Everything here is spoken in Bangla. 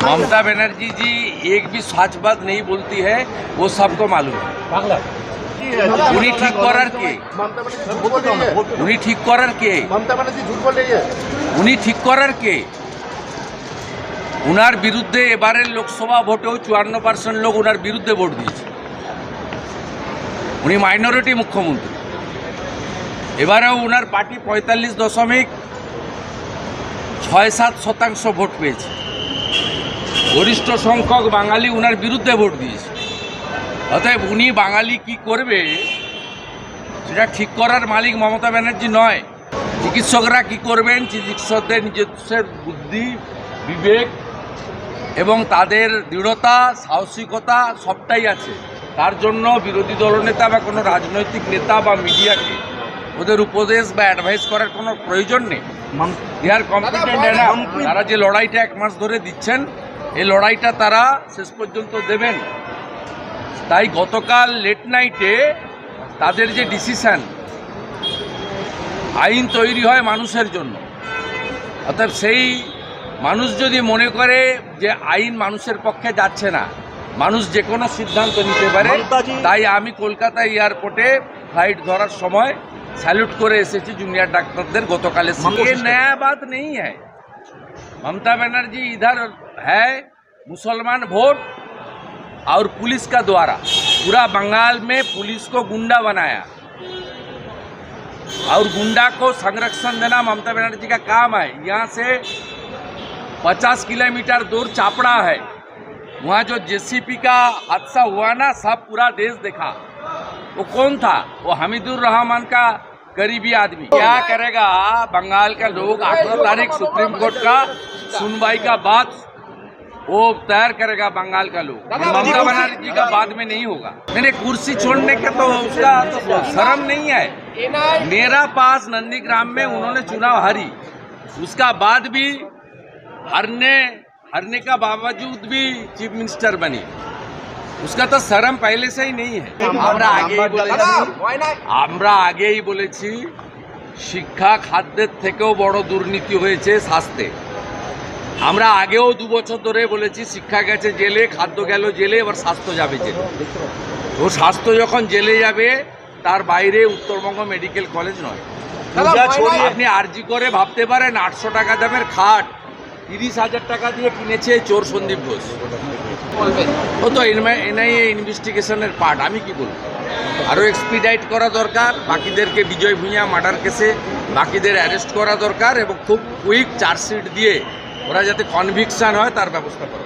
ममता बनर्जी जी एक भी सच बात नहीं बोलती है, वो सबको मालूम है। उन्हीं ठीक करार के उन्हीं ठीक करार के ममता बनर्जी झूठ बोल रही है। উনি ঠিক করার কে? উনার বিরুদ্ধে এবারের লোকসভা ভোটেও 54% লোক উনার বিরুদ্ধে ভোট দিয়েছে। উনি মাইনরিটি মুখ্যমন্ত্রী। এবারেও উনার পার্টি 45.67% ভোট পেয়েছে। গরিষ্ঠ সংখ্যক বাঙালি উনার বিরুদ্ধে ভোট দিয়েছে। অতএব উনি বাঙালি কি করবে সেটা ঠিক করার মালিক মমতা ব্যানার্জি নয়। চিকিৎসকরা কি করবেন, চিকিৎসকদের নিজস্ব বুদ্ধি, বিবেক এবং তাদের দৃঢ়তা, সাহসিকতা সবটাই আছে। তার জন্য বিরোধী দলনেতা বা কোনো রাজনৈতিক নেতা বা মিডিয়াকে ওদের উপদেশ বা অ্যাডভাইস করার কোনো প্রয়োজন নেই। ইহার কম্পিটেন্ট এরা, তারা যে লড়াইটা 1 মাস ধরে দিচ্ছেন, এই লড়াইটা তারা শেষ পর্যন্ত দেবেন। তাই গতকাল লেট নাইটে তাদের যে ডিসিশন, আইন তৈরি হয় মানুষের জন্য। অর্থাৎ সেই মানুষ যদি মনে করে যে আইন মানুষের পক্ষে যাচ্ছে না, মানুষ যে কোনো সিদ্ধান্ত নিতে পারে, তাই আমি কলকাতা এয়ারপোর্টে ফ্লাইট ধরার সময় স্যালুট করে এসেছি জুনিয়র ডাক্তারদের গতকালের। ये नया बात नहीं है। ममता बनर्जी इधर है मुसलमान वोट और पुलिस का द्वारा पूरा बंगाल में पुलिस को गुंडा बनाया और गुंडा को संरक्षण देना ममता बनर्जी का काम है। यहाँ से 50 किलोमीटर दूर चापड़ा है, वहाँ जो जेसीपी का हादसा हुआ ना, सब पूरा देश देखा। वो कौन था? वो हमीदुर रहमान का करीबी आदमी। क्या करेगा बंगाल का लोग? 18 तारीख सुप्रीम कोर्ट का सुनवाई का बाद वो तैयार करेगा बंगाल का लोग। ममता बनर्जी का बाद में नहीं होगा। मैंने कुर्सी छोड़ने का तो उसका तो शर्म नहीं है। मेरा पास नंदीग्राम में उन्होंने चुनाव हारी, उसका बाद भी हारने का बावजूद भी चीफ मिनिस्टर बनी, उसका तो शर्म पहले से ही नहीं है। আমরা আগেই বলেছি শিক্ষা খাদ্যের থেকেও বড় দুর্নীতি হয়েছে স্বাস্থ্যে। আমরা আগেও 2 বছর ধরে বলেছি শিক্ষা গেছে জেলে, খাদ্য গেল জেলে, এবার স্বাস্থ্য যাবে জেলে। তো স্বাস্থ্য যখন জেলে যাবে, তার বাইরে উত্তরবঙ্গ মেডিকেল কলেজ নয়। আপনি আরজি করে ভাবতে পারেন 800 টাকা দামের খাট 30,000 টাকা দিয়ে কিনেছে চোর সন্দীপ ঘোষ। ও তো এনআইএ ইনভেস্টিগেশনের পার্ট। আমি কি বলবো, আরও এক্সপিডাইট করা দরকার। বাকিদেরকে বিজয় ভূঁইয়া মার্ডার কেসে বাকিদের অ্যারেস্ট করা দরকার এবং খুব কুইক চার্জশিট দিয়ে ওরা যাতে কনভিকশন হয় তার ব্যবস্থা করা।